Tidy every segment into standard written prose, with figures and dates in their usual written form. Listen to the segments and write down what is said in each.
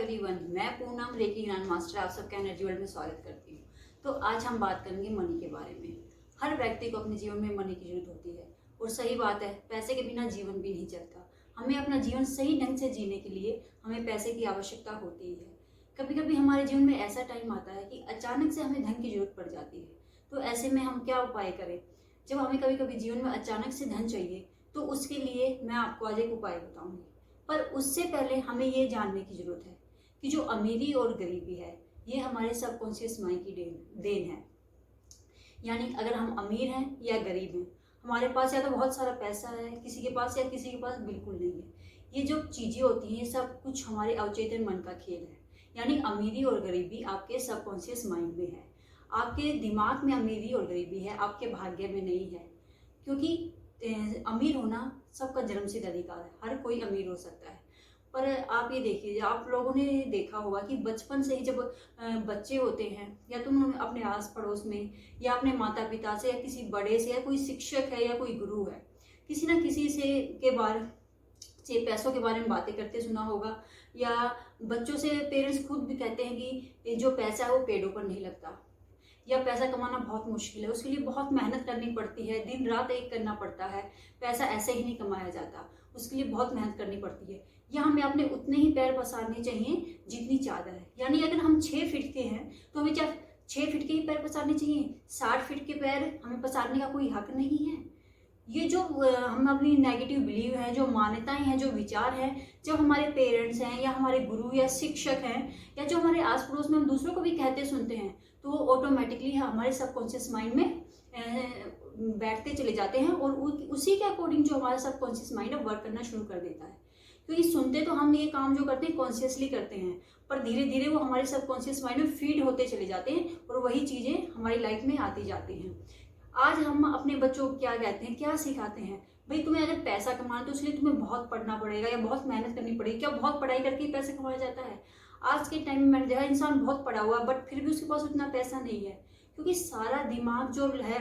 Everyone, मैं Poonam reiki grand master आप सबका एनर्जी वर्ल्ड में स्वागत करती हूँ। तो आज हम बात करेंगे मनी के बारे में। हर व्यक्ति को अपने जीवन में मनी की जरूरत होती है और सही बात है, पैसे के बिना जीवन भी नहीं चलता। हमें अपना जीवन सही ढंग से जीने के लिए हमें पैसे की आवश्यकता होती है। कभी कभी हमारे जीवन में ऐसा टाइम आता है कि अचानक से हमें धन की जरूरत पड़ जाती है। तो ऐसे में हम क्या उपाय करें? जब हमें कभी कभी जीवन में अचानक से धन चाहिए तो उसके लिए मैं आपको आज एक उपाय बताऊंगी। पर उससे पहले हमें ये जानने की जरूरत है कि जो अमीरी और गरीबी है ये हमारे सबकॉन्शियस माइंड की देन है। यानी अगर हम अमीर हैं या गरीब हैं, हमारे पास या तो बहुत सारा पैसा है किसी के पास या किसी के पास बिल्कुल नहीं है, ये जो चीज़ें होती हैं ये सब कुछ हमारे अवचेतन मन का खेल है। यानी अमीरी और गरीबी आपके सबकॉन्शियस माइंड में है, आपके दिमाग में अमीरी और गरीबी है, आपके भाग्य में नहीं है। क्योंकि अमीर होना सबका जन्मसिद्ध अधिकार है, हर कोई अमीर हो सकता है। पर आप ये देखिए, आप लोगों ने देखा होगा कि बचपन से ही जब बच्चे होते हैं या तुम अपने आस पड़ोस में या अपने माता पिता से या किसी बड़े से या कोई शिक्षक है या कोई गुरु है, किसी ना किसी से के बारे से पैसों के बारे में बातें करते सुना होगा। या बच्चों से पेरेंट्स खुद भी कहते हैं कि जो पैसा है वो पेड़ों पर नहीं लगता, या पैसा कमाना बहुत मुश्किल है, उसके लिए बहुत मेहनत करनी पड़ती है, दिन रात एक करना पड़ता है, पैसा ऐसे ही नहीं कमाया जाता, उसके लिए बहुत मेहनत करनी पड़ती है। या हमें अपने उतने ही पैर पसारने चाहिए जितनी चादर है। यानी अगर हम 6 फीट के हैं तो हमें क्या 6 फीट के ही पैर पसारने चाहिए? 60 फीट के पैर हमें पसारने का कोई हक नहीं है। ये जो हम अपनी नेगेटिव बिलीव है, जो मान्यताएं हैं, जो विचार हैं, जब हमारे पेरेंट्स हैं या हमारे गुरु या शिक्षक हैं या जो हमारे आस पड़ोस में हम दूसरों को भी कहते सुनते हैं, तो वो ऑटोमेटिकली हमारे सबकॉन्शियस माइंड में बैठते चले जाते हैं और उसी के अकॉर्डिंग जो हमारा सबकॉन्शियस माइंड है वर्क करना शुरू कर देता है। क्योंकि सुनते तो हम ये काम जो करते हैं कॉन्शियसली करते हैं, पर धीरे धीरे वो हमारे सबकॉन्शियस माइंड में फीड होते चले जाते हैं और वही चीज़ें हमारी लाइफ में आती जाती हैं। आज हम अपने बच्चों को क्या कहते हैं, क्या सिखाते हैं? भाई तुम्हें अगर पैसा कमाना तो इसलिए तुम्हें बहुत पढ़ना पड़ेगा या बहुत मेहनत करनी पड़ेगी। क्या बहुत पढ़ाई करके ही पैसा कमाया जाता है? आज के टाइम में मैंने देखा इंसान बहुत पढ़ा हुआ बट फिर भी उसके पास उतना पैसा नहीं है, क्योंकि सारा दिमाग जो है,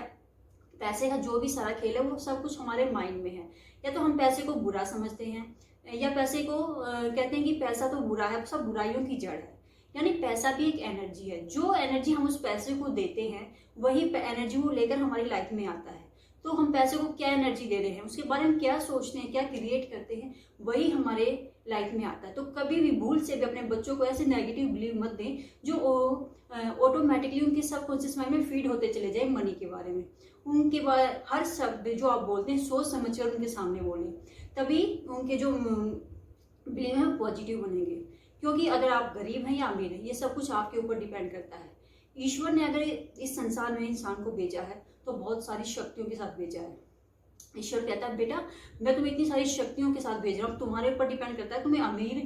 पैसे का जो भी सारा खेल है वो सब कुछ हमारे माइंड में है। या तो हम पैसे को बुरा समझते हैं या पैसे को कहते हैं कि पैसा तो बुरा है, सब बुराइयों की जड़ है। यानी पैसा भी एक एनर्जी है, जो एनर्जी हम उस पैसे को देते हैं वही एनर्जी वो लेकर हमारी लाइफ में आता है। तो हम पैसे को क्या एनर्जी दे रहे हैं, उसके बारे में क्या सोचते हैं, क्या क्रिएट करते हैं, वही हमारे लाइफ में आता है। तो कभी भी भूल से भी अपने बच्चों को ऐसे नेगेटिव बिलीव मत दें जो ऑटोमेटिकली उनके सबकॉन्शियस माइंड में फीड होते चले जाए मनी के बारे में। उनके बाद हर शब्द जो आप बोलते हैं सोच समझ कर उनके सामने बोलें, तभी उनके जो बिलीव है पॉजिटिव बनेंगे। क्योंकि अगर आप गरीब हैं या अमीर हैं, ये सब कुछ आपके ऊपर डिपेंड करता है। ईश्वर ने अगर इस संसार में इंसान को भेजा है तो बहुत सारी शक्तियों के साथ भेजा है। ईश्वर कहता है बेटा मैं तुम्हें इतनी सारी शक्तियों के साथ भेज रहा हूँ, तुम्हारे ऊपर डिपेंड करता है तुम्हें अमीर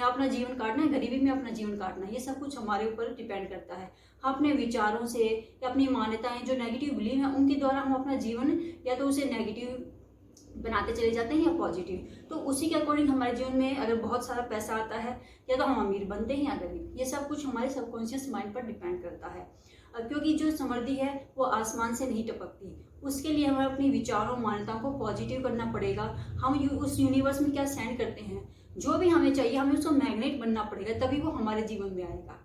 अपना जीवन काटना है, गरीबी में अपना जीवन काटना है। ये सब कुछ हमारे ऊपर डिपेंड करता है। हम अपने विचारों से या अपनी मान्यताएं जो नेगेटिव बिलीव है उनके द्वारा हम अपना जीवन या तो उसे नेगेटिव बनाते चले जाते हैं या पॉजिटिव। तो उसी के अकॉर्डिंग हमारे जीवन में अगर बहुत सारा पैसा आता है या तो हम अमीर बनते हैं या गरीब। ये सब कुछ हमारे सबकॉन्शियस माइंड पर डिपेंड करता है। क्योंकि जो समृद्धि है वो आसमान से नहीं टपकती, उसके लिए हमें अपनी विचारों मान्यताओं को पॉजिटिव करना पड़ेगा। हम उस यूनिवर्स में क्या सेंड करते हैं, जो भी हमें चाहिए हमें उसको मैग्नेट बनना पड़ेगा, तभी वो हमारे जीवन में आएगा।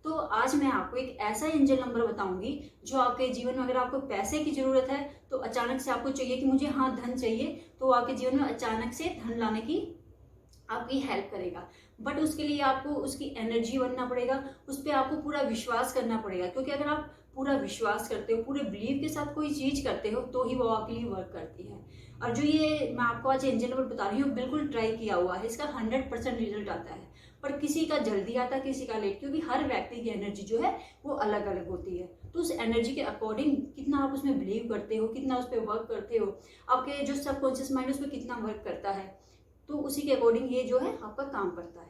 तो आज मैं आपको एक ऐसा एंजल नंबर बताऊंगी जो आपके जीवन में, अगर आपको पैसे की जरूरत है तो अचानक से आपको चाहिए कि मुझे हाँ धन चाहिए, तो आपके जीवन में अचानक से धन लाने की आपकी हेल्प करेगा। बट उसके लिए आपको उसकी एनर्जी बनना पड़ेगा, उस पर आपको पूरा विश्वास करना पड़ेगा। क्योंकि अगर आप पूरा विश्वास करते हो, पूरे बिलीव के साथ कोई चीज करते हो तो ही वो आपके लिए वर्क करती है। और जो ये मैं आपको आज एंजल नंबर बता रही हूँ बिल्कुल ट्राई किया हुआ है, इसका 100% रिजल्ट आता है। पर किसी का जल्दी आता है, किसी का लेट, क्योंकि हर व्यक्ति की एनर्जी जो है वो अलग अलग होती है। तो उस एनर्जी के अकॉर्डिंग कितना आप उसमें बिलीव करते हो, कितना उस पर वर्क करते हो, आपके जो सबकॉन्शियस माइंड उस पर कितना वर्क करता है, तो उसी के अकॉर्डिंग ये जो है आपका काम करता है।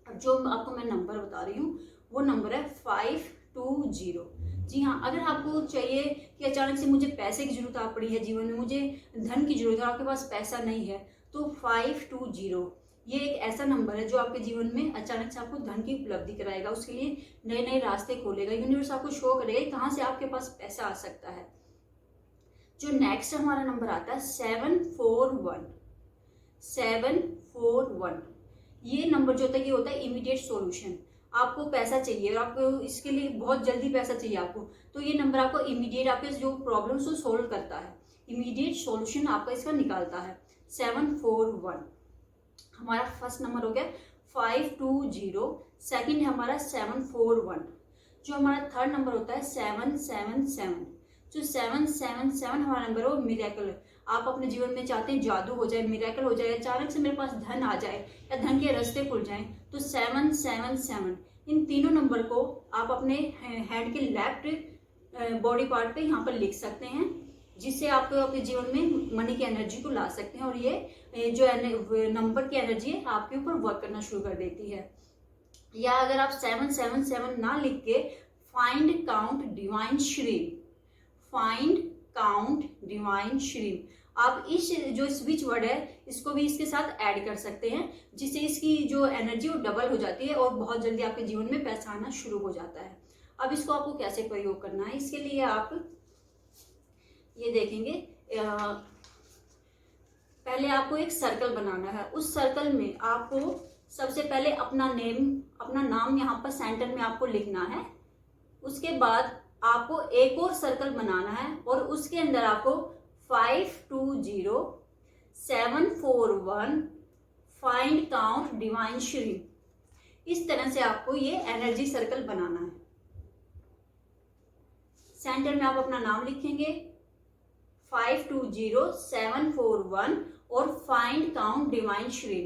अब जो आपको मैं नंबर बता रही हूँ वो नंबर है 520। जी हाँ, अगर आपको चाहिए कि अचानक से मुझे पैसे की जरूरत आ पड़ी है, जीवन में मुझे धन की जरूरत है, आपके पास पैसा नहीं है, तो 520 ये एक ऐसा नंबर है जो आपके जीवन में अचानक से आपको धन की उपलब्धि कराएगा। उसके लिए नए नए रास्ते खोलेगा, यूनिवर्स आपको शो करेगा कहाँ से आपके पास पैसा आ सकता है। जो नेक्स्ट हमारा नंबर आता है 741। ये नंबर जो होता है ये होता है इमीडिएट सॉल्यूशन। आपको पैसा चाहिए और आपको इसके लिए बहुत जल्दी पैसा चाहिए आपको, तो ये नंबर आपको इमीडिएट आपके जो प्रॉब्लम्स को सोल्व करता है, इमीडिएट सॉल्यूशन आपका इसका निकालता है। 741 हमारा फर्स्ट नंबर हो गया। 520 सेकंड है हमारा 741। जो हमारा थर्ड नंबर होता है 777। जो 777 हमारा नंबर हो मिरेकल। आप अपने जीवन में चाहते हैं जादू हो जाए, मिरेकल हो जाए, अचानक से मेरे पास धन आ जाए या धन के रास्ते खुल जाएं, तो 777 इन तीनों नंबर को आप अपने हैंड के लेफ्ट बॉडी पार्ट पे यहाँ पर लिख सकते हैं, जिससे आप अपने जीवन में मनी की एनर्जी को ला सकते हैं और ये जो नंबर की एनर्जी है आपके ऊपर वर्क करना शुरू कर देती है। या अगर आप 777 ना लिख के फाइंड काउंट डिवाइन श्रीम, फाइंड काउंट डिवाइन श्रीम, आप इस जो स्विच वर्ड है इसको भी इसके साथ ऐड कर सकते हैं, जिससे इसकी जो एनर्जी वो डबल हो जाती है और बहुत जल्दी आपके जीवन में पैसा आना शुरू हो जाता है। अब इसको आपको कैसे प्रयोग करना है, इसके लिए आप ये देखेंगे, पहले आपको एक सर्कल बनाना है। उस सर्कल में आपको सबसे पहले अपना नाम यहाँ पर सेंटर में आपको लिखना है। उसके बाद आपको एक और सर्कल बनाना है और उसके अंदर आपको 520 741 फाइंड काउंट डिवाइन श्री, इस तरह से आपको ये एनर्जी सर्कल बनाना है। सेंटर में आप अपना नाम लिखेंगे, 520 741 और फाइंड काउंट डिवाइन श्री।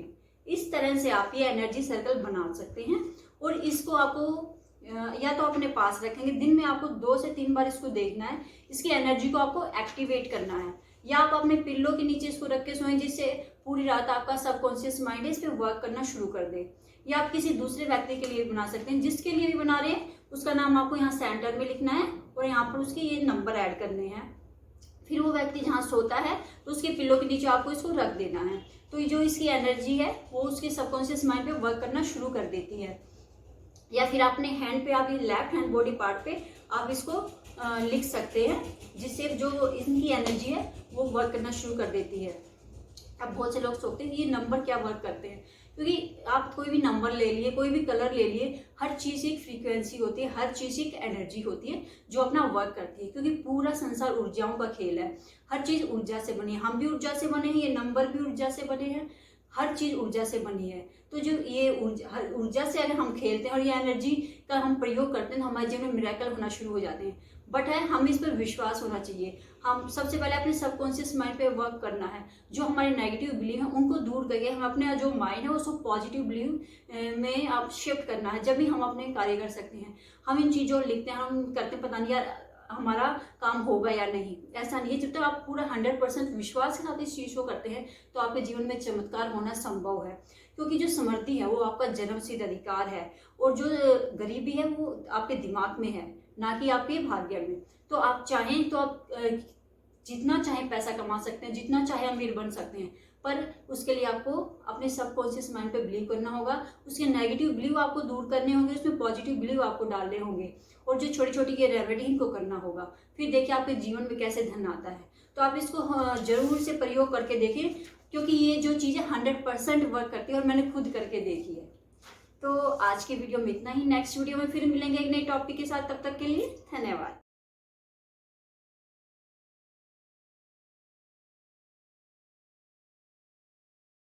इस तरह से आप ये एनर्जी सर्कल बना सकते हैं और इसको आपको या तो अपने पास रखेंगे, दिन में आपको 2 से 3 बार इसको देखना है, इसकी एनर्जी को आपको एक्टिवेट करना है। या आप अपने पिल्लो के नीचे इसको रख के सोएं, जिससे पूरी रात आपका सबकॉन्शियस माइंड इस पे वर्क करना शुरू कर दे। या आप किसी दूसरे व्यक्ति के लिए बना सकते हैं, जिसके लिए भी बना रहे हैं उसका नाम आपको यहाँ सेंटर में लिखना है और यहाँ पर उसके ये नंबर ऐड करने हैं। फिर वो व्यक्ति जहाँ सोता है तो उसके पिल्लो के नीचे आपको इसको रख देना है, तो जो इसकी एनर्जी है वो उसके सबकॉन्शियस माइंड पे वर्क करना शुरू कर देती है। या फिर अपने हैंड पे, आप ये लेफ्ट हैंड बॉडी पार्ट पे आप इसको लिख सकते हैं, जिससे जो इनकी एनर्जी है वो वर्क करना शुरू कर देती है। अब बहुत से लोग सोचते हैं ये नंबर क्या वर्क करते हैं, क्योंकि आप कोई भी नंबर ले लिए, कोई भी कलर ले लिए, हर चीज़ एक फ्रीक्वेंसी होती है, हर चीज़ एक एनर्जी होती है जो अपना वर्क करती है, क्योंकि पूरा संसार ऊर्जाओं का खेल है। हर चीज़ ऊर्जा से बनी है, हम भी ऊर्जा से बने हैं, ये नंबर भी ऊर्जा से बने हैं, हर चीज़ ऊर्जा से बनी है। तो जो ये ऊर्जा से अगर हम खेलते हैं और ये एनर्जी का हम प्रयोग करते हैं तो हमारे जीवन में मिरेकल होना शुरू हो जाते हैं। बट है हमें इस पर विश्वास होना चाहिए। हम सबसे पहले अपने सबकॉन्शियस माइंड पे वर्क करना है, जो हमारे नेगेटिव बिलीव है उनको दूर करके हम अपने जो माइंड है उसको पॉजिटिव बिलीव में आप शिफ्ट करना है, जब भी हम अपने कार्य कर सकते हैं। हम इन चीज़ों को लिखते हैं, हम करते हैं, पता नहीं यार हमारा काम होगा या नहीं, ऐसा नहीं है। जब तक आप पूरा 100% विश्वास के साथ इस चीज़ को करते हैं तो आपके जीवन में चमत्कार होना संभव है, क्योंकि जो समृद्धि है वो आपका जन्मसिद्ध अधिकार है और जो गरीबी है वो आपके दिमाग में है, ना कि आपके भाग्य में। तो आप चाहें तो आप जितना चाहे पैसा कमा सकते हैं, जितना चाहे अमीर बन सकते हैं, पर उसके लिए आपको अपने सबकॉन्शियस माइंड पे बिलीव करना होगा, उसके नेगेटिव बिलीव आपको दूर करने होंगे, उसमें पॉजिटिव बिलीव आपको डालने होंगे और जो छोटी छोटी ये रेमेडी इनको करना होगा। फिर देखिए आपके जीवन में कैसे धन आता है। तो आप इसको जरूर से प्रयोग करके देखें, क्योंकि ये जो चीज़ें 100% वर्क करती है और मैंने खुद करके देखी है। तो आज की वीडियो में इतना ही। नेक्स्ट वीडियो में फिर मिलेंगे एक नई टॉपिक के साथ, तब तक के लिए धन्यवाद।